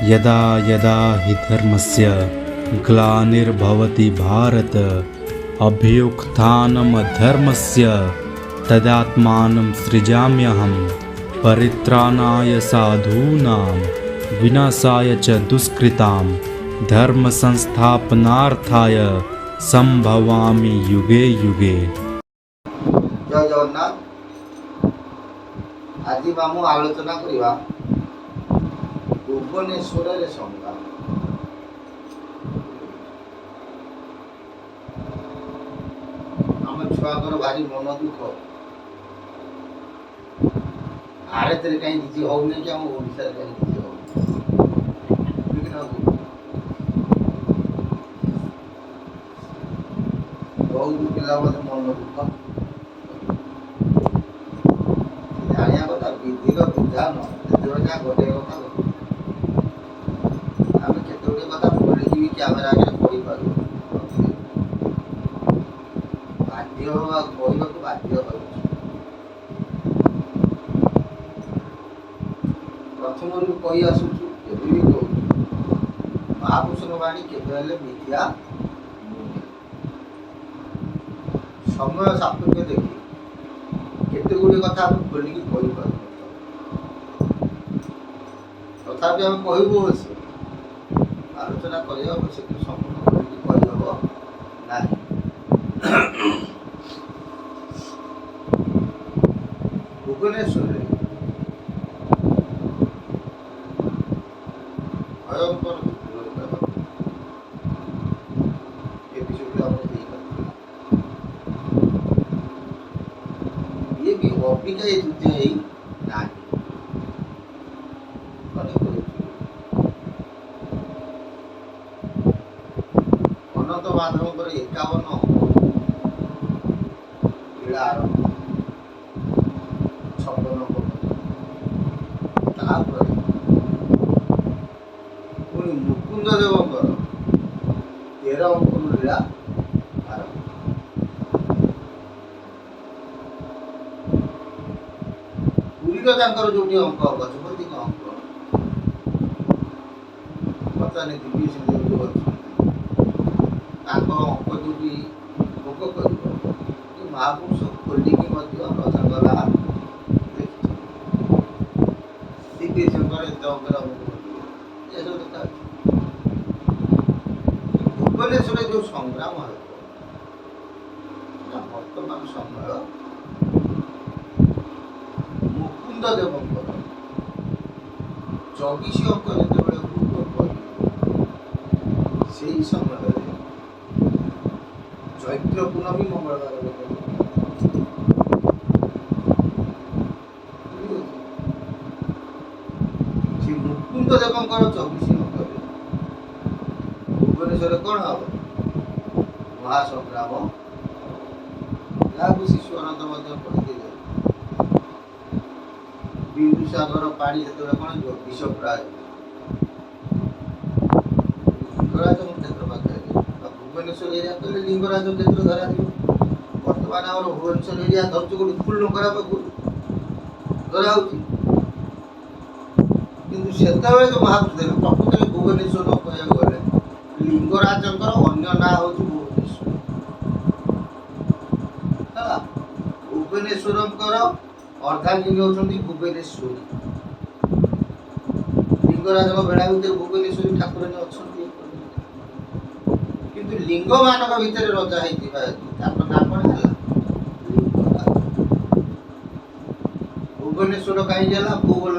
यदा यदा हि धर्मस्य ग्लानिर्भवति भारत अभ्युत्थानमधर्मस्य तदात्मानं सृजाम्यहं परित्राणाय साधूनां विनाशाय च दुष्कृतां धर्म संस्थापनार्थाय संभवामि युगे युगे। जय जगन्नाथ। आज आम आलोचना करवा भुवनेश्वर संग्राम। आम छुआर भारी मन दुख भारत में कहीं किसी होने कि आम ओडिशा कहीं किसी हो बहुत पिला मन दुख जानिया कथा विधिर विधान क्या घटे कथा आम केते कथा भूली भी कैमेरा आगे कही पार बाध्य कहवा बाध्य प्रथम कही आसुचु भी कहूँ महापुरुषर बाणी केवे मिथ्या समय सापेक्ष देखी केते गुड़े कथा खोलिकी कही पार तथापि आम कहबू अवश्य आलोचना करवा अवश्य संपूर्ण खोलिकी कहब ना। भुवनेश्वर भयंकर ये भी अबिका युद्ध ही ना अनंत माधव 51 लीला आरंभ 56 पुणी मुकुंद देवंकर 13 लीला आरंभ। पुरी जो अंक गजपति अंक बर्तमान दिव्य सिंह जो अंक जो भोग कर महापुरुष खोलिकी रचना दिव्य शंकर भुवनेश्वर जो संग्राम है वर्तमान समय मुकुंद देवंकर 24 अंक जो भोग कर समय चैत्र पूर्णमी मंगलवार मुकुंद देवंकर 24 अंक भुवनेश्वर कौन हम महासंग्राम जहाँ शिशु अनंत पढ़ी बिंदुसागर पानी जो कौन विष प्राय लिंगराज क्षेत्र पाखे भुवनेश्वर एरिया कहले लिंगराज क्षेत्र धरा बर्तमान आम भुवनेश्वर एरिया धरती गोटे फुल नगरा पाखु धरा किंतु से जो महापुरुष प्रकृत भुवनेश्वर कह गले लिंगराजंकर अन्य ना हूँ भुवनेश्वर भुवनेश्वर अर्धांगिनी होती भुवनेश्वरी लिंगराज बेड़ा भर भुवनेश्वरी ठाकुर अच्छा किंतु लिंग मानक भितर रजा होता ना कौन है भुवनेश्वर कहीं भूगोल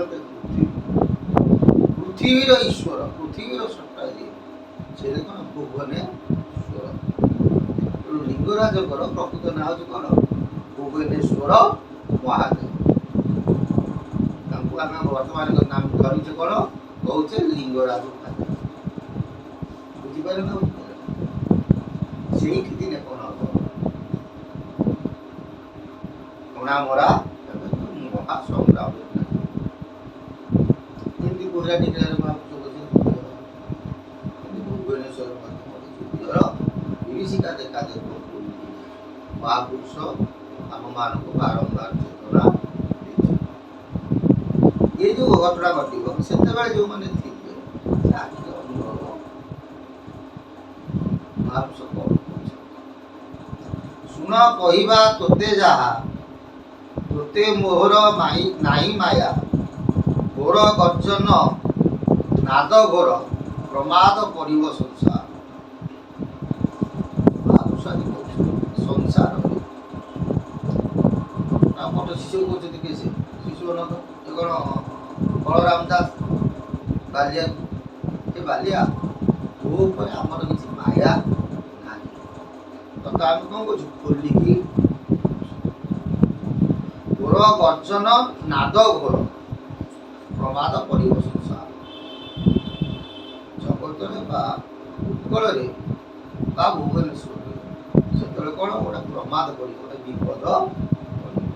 पृथ्वीर ईश्वर पृथ्वीर सत्ता दिए से कौन भुवनेश्वर लिंगराजकर प्रकृत ना हूँ कौन भुवनेश्वर महादेव आम वर्तमान नाम धरीचे कौन कहे लिंगराज महादेव बुझीपार ना से दिन कौन हम कणा मरा महासंग्राम गुजराटी भुवनेश्वर विभीषिका देखा देखो महापुरुष आम मान को बारंबार चेतना ये जो घटना घटब से जो मैंने ମହାପୁରୁଷ କଣ କହୁଛନ୍ତି? ଶୁଣ କହିବା ତୋତେ ଯାହା, ତୋତେ ମୋହର ନାହିଁ ମାୟା, ଘୋର ଗର୍ଜନ ନାଦ ଘୋର, ପ୍ରମାଦ ପଡ଼ିବ ସଂସାର। ମହାପୁରୁଷ ଆଜି କହୁଛନ୍ତି ସଂସାରରେ ଆମର ଶିଶୁ କହୁଛନ୍ତି କିଏ? ସେ ଶିଶୁ ଅନନ୍ତ ଏ କ'ଣ ବଳରାମ ଦାସ ବାଲିଆ, ସେ ବାଲିଆ ତୋ ଉପରେ ଆମର କିଛି ମାୟା ନାହିଁ। ତ ଆମେ କ'ଣ କରୁଛୁ? ଖୋଲିକି ଘୋର ଗର୍ଜନ ନାଦ ଘୋର, ପ୍ରମାଦ ପଡ଼ିବ ସଂସାର। ଜଗତରେ ବା ଉତ୍କଳରେ ବା ଭୁବନେଶ୍ୱରରେ ସେତେବେଳେ କ'ଣ ଗୋଟେ ପ୍ରମାଦ ପଡ଼ିବ, ଗୋଟେ ବିପଦ ପଡ଼ିବ।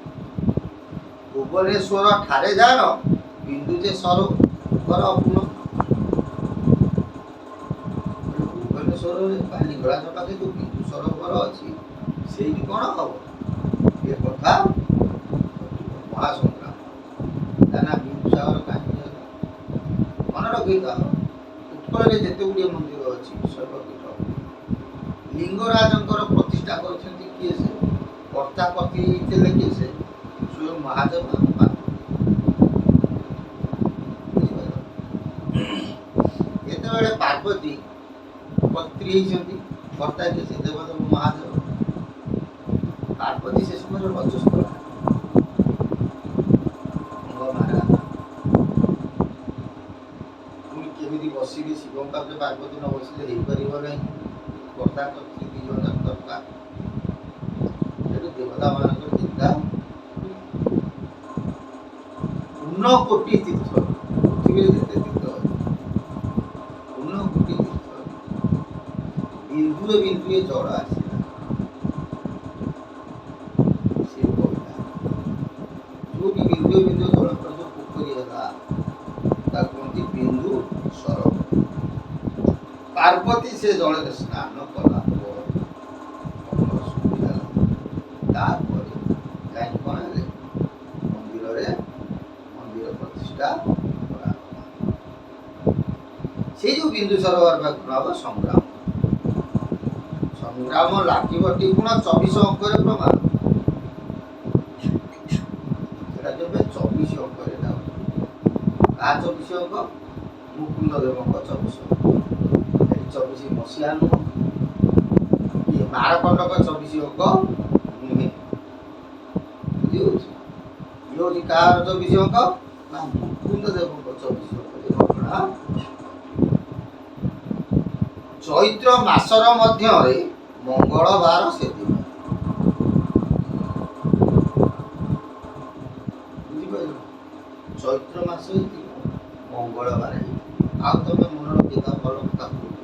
ଭୁବନେଶ୍ୱର ଠାରେ ଯାର ବିନ୍ଦୁ ଯେ ସରୋବର ଅପୂର୍ଣ୍ଣ। ଭୁବନେଶ୍ୱରରେ ବାଲିଗଳାଜ ପାଖେ ଯେଉଁ ବିନ୍ଦୁ ସରୋବର ଅଛି ସେଇଠି କ'ଣ ହବ? ଏ କଥା ମହାସଂଗ୍ରାମ। ନା ବିନ୍ଦୁସାଗର କାହିଁକି ହେଲା? ମନେ ରଖିଥାଅ, ଉତ୍କଳରେ ଯେତେ ଗୁଡ଼ିଏ ମନ୍ଦିର ଅଛି ଶୈବପୀଠ, ଲିଙ୍ଗରାଜଙ୍କର ପ୍ରତିଷ୍ଠା କରିଛନ୍ତି କିଏ? ସେ କର୍ତ୍ତା କର୍ତ୍ତି ଥିଲେ କିଏ? ସେ ସ୍ୱୟଂ ମହାଦେବ। ଯେତେବେଳେ ପାର୍ବତୀ ପତ୍ନୀ ହେଇଛନ୍ତି, କର୍ତ୍ତା କିଏ? ସେ ଦେବଦେବ ମହାଦେବ। ପାର୍ବତୀ ସେ ସମୟରେ ରଜସ୍ୱଳା ପୁଣି କେମିତି ବସିବେ ଶିବଙ୍କ ପାଖରେ? ପାର୍ବତୀ ନ ବସିଲେ ହେଇପାରିବ ନାହିଁ। କର୍ତ୍ତା କର୍ତ୍ତି ଦୁଇ ଜଣ ଦରକାର। ସେଠୁ ଦେବତା ମାନଙ୍କର ଚିନ୍ତା, ପୂର୍ଣ୍ଣ କୋଟି ତୀର୍ଥ, ପୃଥିବୀରେ ଯେତେ ତୀର୍ଥ ଅଛି ପୂର୍ଣ୍ଣ କୋଟି ତୀର୍ଥ, ବିନ୍ଦୁଏ ବିନ୍ଦୁଏ ଜଳ ଆସିଲା। ସେ କହିଲା ଯୋଉଠି ବିନ୍ଦୁଏ ବିନ୍ଦୁଏ ଜଳ ପରେ ଯୋଉ ପୋଖରୀ ହେଲା ତାକୁ କୁହନ୍ତି ବିନ୍ଦୁ ସରୋବର। ପାର୍ବତୀ ସେ ଜଳରେ ସ୍ନାନ କଲା ପରେ ସୁବିଧା ହେଲା। ତାପରେ କାହିଁକି କ'ଣ ହେଲେ? ମନ୍ଦିର ପ୍ରତିଷ୍ଠା କରାଗଲା। ସେଇ ଯୋଉ ବିନ୍ଦୁ ସରୋବର ବା କ'ଣ ହବ? ସଂଗ୍ରାମ। ସଂଗ୍ରାମ ଲାଗିବ ଟିଗୁଣ 24 ଅଙ୍କରେ ପ୍ରମାଣ। ସେଟା କେବେ 24 ଅଙ୍କରେ ଯାଉ। କାହା 24 ଅଙ୍କ? ମୁକୁନ୍ଦ ଦେବଙ୍କ 24 ଅଙ୍କ। 24 ମସିହା ନୁହଁ, ଇଏ ମାରକଣ୍ଡକ 24 ଅଙ୍କ ନୁହେଁ। ବୁଝିହେଉଛି? ଇଏ ହେଉଛି କାହାର 24 ଅଙ୍କ? ନା ମୁକୁନ୍ଦ ଦେବଙ୍କ 24 ଅଙ୍କ। ଘଟଣା ଚୈତ୍ର ମାସର ମଧ୍ୟରେ ମଙ୍ଗଳବାର ସେଦିନ। ବୁଝିପାରିଲ? ଚୈତ୍ର ମାସ ହେଇଥିବ, ମଙ୍ଗଳବାର ହେଇଥିବ। ଆଉ ତମେ ମନେ ରଖିଥା, ଭଲ କଥା କହୁଛ।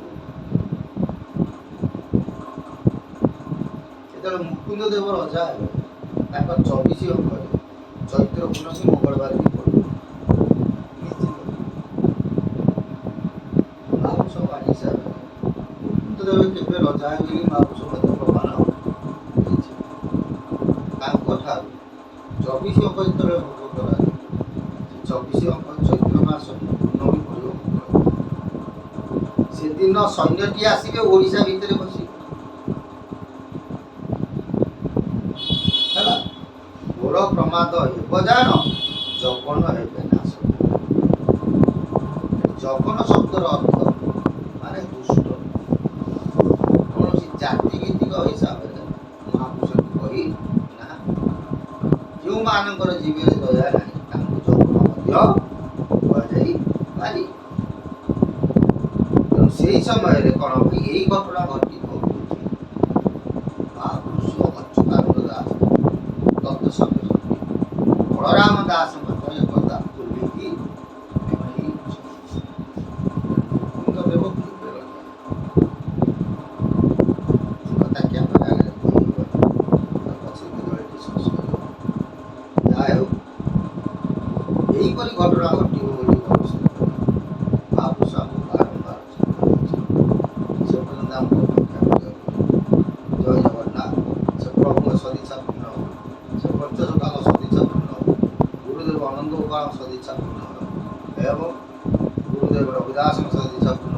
ଯେତେବେଳେ ମୁକୁନ୍ଦ ଦେବ ରଜା ହେବେ ତାଙ୍କ 24 ଅଙ୍କରେ ଚୈତ୍ର ପୂର୍ଣ୍ଣମୀ ମଙ୍ଗଳବାର ବି ପଡ଼ିବ। ନିଶ୍ଚିତ ମହାପୁରୁଷ ବାଣୀ ହିସାବରେ ମୁକୁନ୍ଦ ଦେବ କେବେ ରଜା ହେବେ ବୋଲି ମହାପୁରୁଷ ମଧ୍ୟ ପ୍ରମାଣ ଦେଇଛି। ତାଙ୍କ ଠାରୁ 24 ଅଙ୍କ ଯେତେବେଳେ ଭୋଗ କରାଯାଏ, 24 ଅଙ୍କ ଚୈତ୍ର ମାସ ପୂର୍ଣ୍ଣମୀ ପଡ଼ିବ ମଙ୍ଗଳବାର। ସେଦିନ ସୈନ୍ୟଟି ଆସିବେ ଓଡ଼ିଶା ଭିତରେ ବସିବେ। ହେଲା? ଘୋର ପ୍ରମାଦ ହେବ ଜାଣ, ଜଗନ ହେବେ ନାଶ। ଜଗନ ଶବ୍ଦର ଅର୍ଥ ମାନେ ଦୁଷ୍ଟ। କୌଣସି ଜାତି ଭିତ୍ତିକ ହିସାବରେ ମହାପୁରୁଷ କହି ନା, ଯେଉଁମାନଙ୍କର ଜୀବନରେ ଦୟା ନାହିଁ ତାଙ୍କୁ ଜଗନ ମଧ୍ୟ କୁହାଯାଇପାରେ। ତେଣୁ ସେହି ସମୟରେ କ'ଣ ଏଇ ଘଟଣା ଘଟିବ? ମହାପୁରୁଷ ଅଚ୍ୟୁତାନନ୍ଦ ଦାସ ବଳରାମ ଦାସ ମଧ୍ୟ ଏକଥା ଖୋଲିକି ଏହିପରି ଘଟଣା ଘଟିବ ବୋଲି ଭବିଷ୍ୟତ ମହାପୁରୁଷ ଆମକୁ ବାରମ୍ବାର ସେ ପର୍ଯ୍ୟନ୍ତ ଆମକୁ ଅପେକ୍ଷା କରିବାକୁ। ଜୟ ଜଗନ୍ନାଥ। ସେ ପ୍ରଭୁଙ୍କ ସଦିଚ୍ଛା ପୂର୍ଣ୍ଣ ହଉ, ସେ ପଞ୍ଚସଖାଙ୍କ ସଦିଚ୍ଛା ପୂର୍ଣ୍ଣ ହଉ, ଗୁରୁଦେବ ଅନନ୍ତ ଗୋପାଳଙ୍କ ସଦିଚ୍ଛା ପୂର୍ଣ୍ଣ ହଉ ଏବଂ ଗୁରୁଦେବ ରବିଦାସଙ୍କ ସଦିଚ୍ଛା ପୂର୍ଣ୍ଣ